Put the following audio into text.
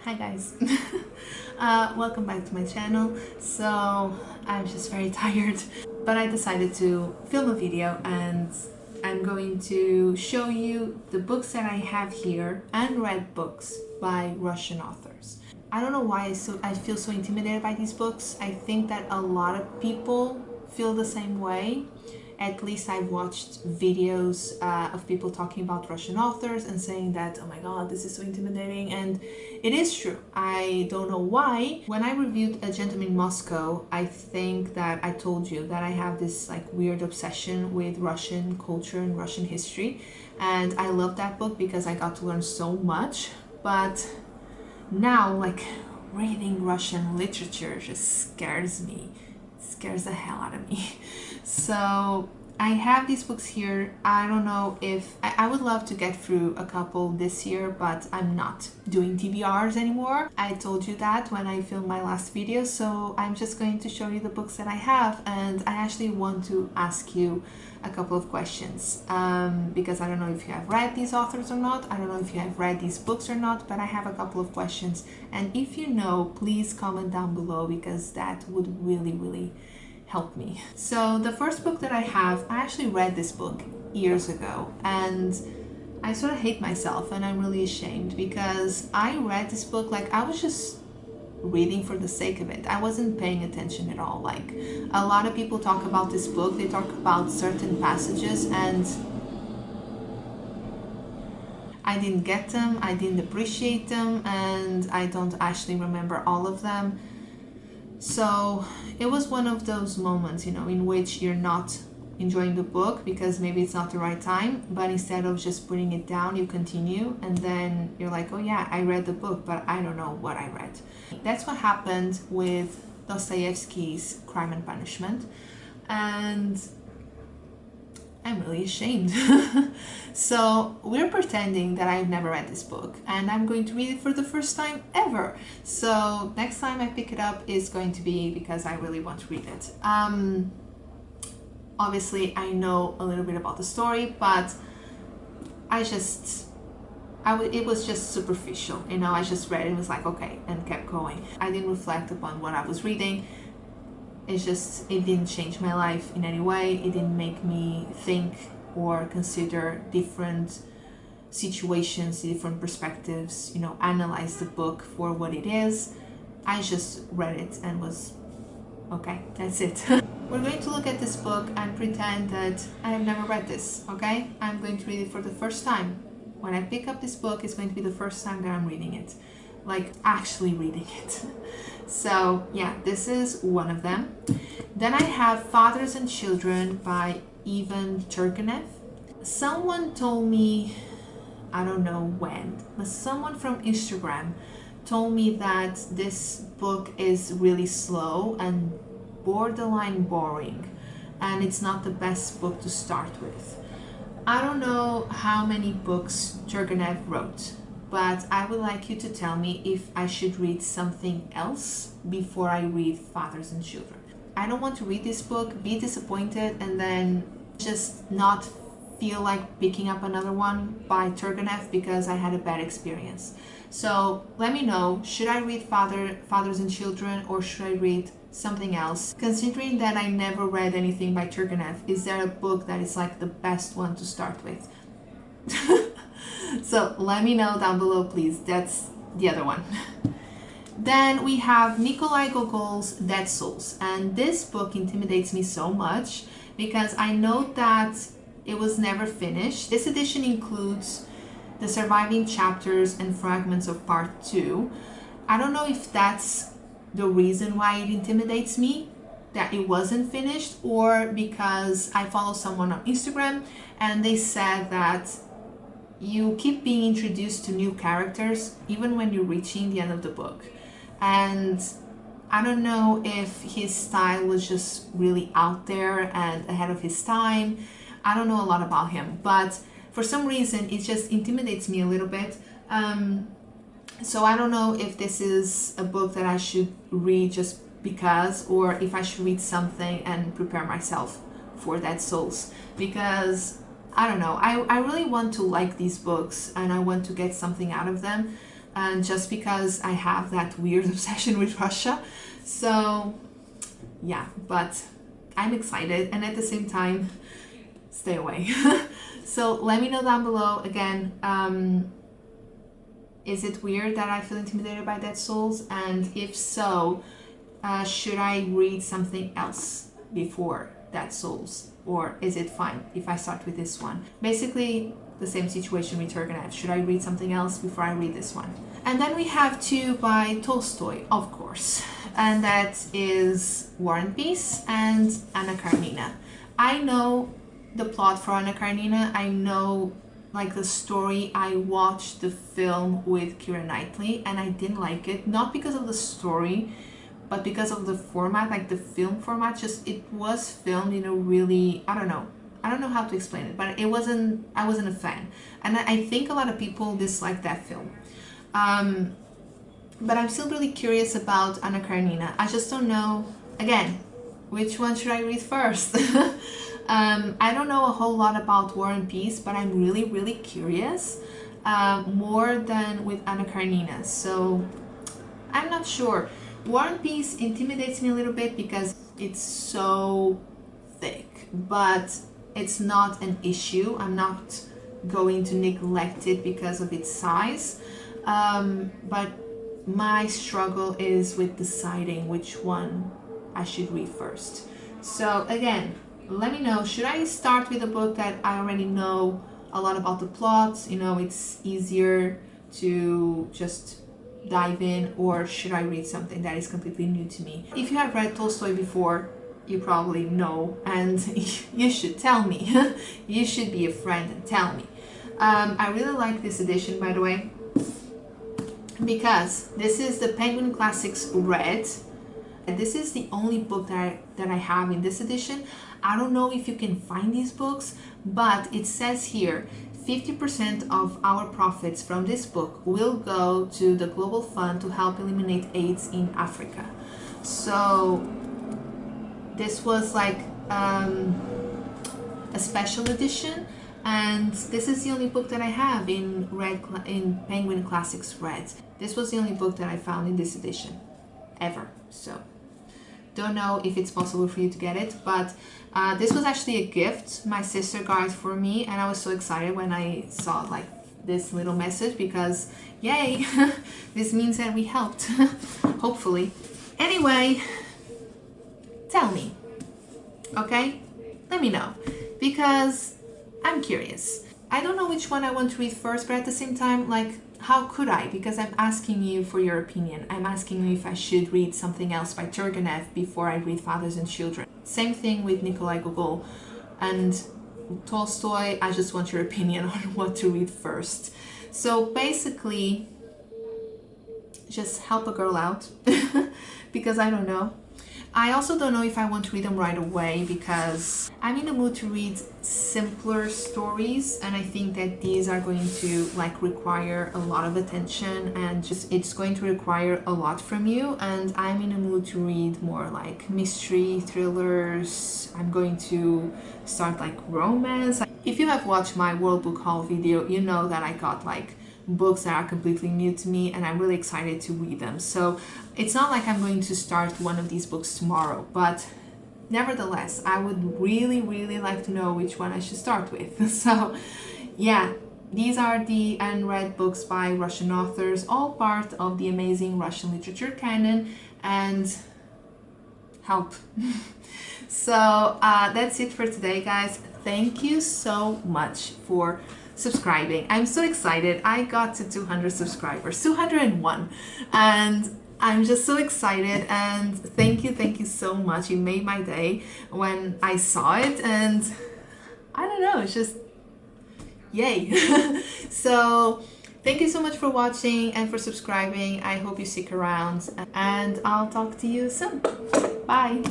Hi guys. Welcome back to my channel. So I'm just very tired, but I decided to film a video and I'm going to show you the books that I have here, unread books by Russian authors. I don't know why I feel so intimidated by these books. I think that a lot of people feel the same way. At least I've watched videos of people talking about Russian authors and saying that, oh my god, this is so intimidating, and it is true. I don't know why. When I reviewed A Gentleman in Moscow, I think that I told you that I have this like weird obsession with Russian culture and Russian history, and I love that book because I got to learn so much. But now, like, reading Russian literature just scares me. It scares the hell out of me. So I have these books here. I don't know if I would love to get through a couple this year, but I'm not doing TBRs anymore. I told you that when I filmed my last video, so I'm just going to show you the books that I have, and I actually want to ask you a couple of questions because I don't know if you have read these authors or not. I don't know if you have read these books or not, but I have a couple of questions, and if you know, please comment down below because that would really help me. So the first book that I have, I actually read this book years ago and I sort of hate myself and I'm really ashamed because I read this book like I was just reading for the sake of it. I wasn't paying attention at all. Like, a lot of people talk about this book, they talk about certain passages and I didn't get them, I didn't appreciate them, and I don't actually remember all of them. So it was one of those moments, you know, in which you're not enjoying the book because maybe it's not the right time, but instead of just putting it down, you continue, and then you're like, oh yeah, I read the book, but I don't know what I read. That's what happened with Dostoevsky's Crime and Punishment, and I'm really ashamed. So we're pretending that I've never read this book and I'm going to read it for the first time ever. So next time I pick it up is going to be because I really want to read it. Obviously I know a little bit about the story, but it was just superficial, you know. I just read it and was like, okay, and kept going. I didn't reflect upon what I was reading. It didn't change my life in any way. It didn't make me think or consider different situations, different perspectives, you know, analyze the book for what it is. I just read it and was, okay, that's it. We're going to look at this book and pretend that I have never read this, okay? I'm going to read it for the first time. When I pick up this book, it's going to be the first time that I'm reading it. Like, actually reading it. So yeah, this is one of them. Then I have Fathers and Children by Ivan Turgenev. Someone told me, I don't know when, but someone from Instagram told me that this book is really slow and borderline boring, and it's not the best book to start with. I don't know how many books Turgenev wrote, but I would like you to tell me if I should read something else before I read Fathers and Children. I don't want to read this book, be disappointed, and then just not feel like picking up another one by Turgenev because I had a bad experience. So let me know, should I read Fathers and Children or should I read something else? Considering that I never read anything by Turgenev, is there a book that is like the best one to start with? So let me know down below, please. That's the other one. Then we have Nikolai Gogol's Dead Souls, and this book intimidates me so much because I know that it was never finished. This edition includes the surviving chapters and fragments of part 2. I don't know if that's the reason why it intimidates me, that it wasn't finished, or because I follow someone on Instagram and they said that you keep being introduced to new characters even when you're reaching the end of the book. And I don't know if his style was just really out there and ahead of his time. I don't know a lot about him, but for some reason it just intimidates me a little bit. So I don't know if this is a book that I should read just because, or if I should read something and prepare myself for Dead Souls, because I don't know, I really want to like these books and I want to get something out of them. and just because I have that weird obsession with Russia. So yeah, but I'm excited, and at the same time, stay away. So let me know down below again, is it weird that I feel intimidated by Dead Souls? And if so, should I read something else before Dead Souls? Or is it fine if I start with this one? Basically, the same situation with Turgenev. Should I read something else before I read this one? And then we have two by Tolstoy, of course. And that is War and Peace and Anna Karenina. I know the plot for Anna Karenina. I know like the story. I watched the film with Keira Knightley and I didn't like it, not because of the story, but because of the format, like the film format. Just it was filmed in a really, I don't know how to explain it, but I wasn't a fan, and I think a lot of people dislike that film. But I'm still really curious about Anna Karenina. I just don't know, again, which one should I read first? I don't know a whole lot about War and Peace, but I'm really curious, more than with Anna Karenina, so I'm not sure. War and Peace intimidates me a little bit because it's so thick, but it's not an issue. I'm not going to neglect it because of its size, but my struggle is with deciding which one I should read first. So again, let me know, should I start with a book that I already know a lot about the plot, you know, it's easier to just dive in, or should I read something that is completely new to me? If you have read Tolstoy before, you probably know, and you should tell me. You should be a friend and tell me. I really like this edition, by the way, because this is the Penguin Classics Red. And this is the only book that I have in this edition. I don't know if you can find these books, but it says here 50% of our profits from this book will go to the Global Fund to help eliminate AIDS in Africa. So this was like a special edition, and this is the only book that I have in Penguin Classics Red. This was the only book that I found in this edition ever. So don't know if it's possible for you to get it, but this was actually a gift my sister got for me, and I was so excited when I saw like this little message, because yay, this means that we helped. Hopefully. Anyway, tell me, okay? Let me know, because I'm curious. I don't know which one I want to read first, but at the same time, like, how could I? Because I'm asking you for your opinion. I'm asking you if I should read something else by Turgenev before I read Fathers and Children. Same thing with Nikolai Gogol. And Tolstoy, I just want your opinion on what to read first. So basically, just help a girl out, because I don't know. I also don't know if I want to read them right away, because I'm in the mood to read simpler stories, and I think that these are going to like require a lot of attention, and just it's going to require a lot from you, and I'm in the mood to read more like mystery thrillers. I'm going to start like romance. If you have watched my World Book Haul video, you know that I got like books that are completely new to me, and I'm really excited to read them. So it's not like I'm going to start one of these books tomorrow, but nevertheless, I would really like to know which one I should start with. So yeah, these are the unread books by Russian authors, all part of the amazing Russian literature canon, and help. So that's it for today, guys. Thank you so much for subscribing. I'm so excited. I got to 200 subscribers, 201, and I'm just so excited, and thank you so much. You made my day when I saw it, and I don't know, it's just yay. So thank you so much for watching and for subscribing. I hope you stick around, and I'll talk to you soon. Bye.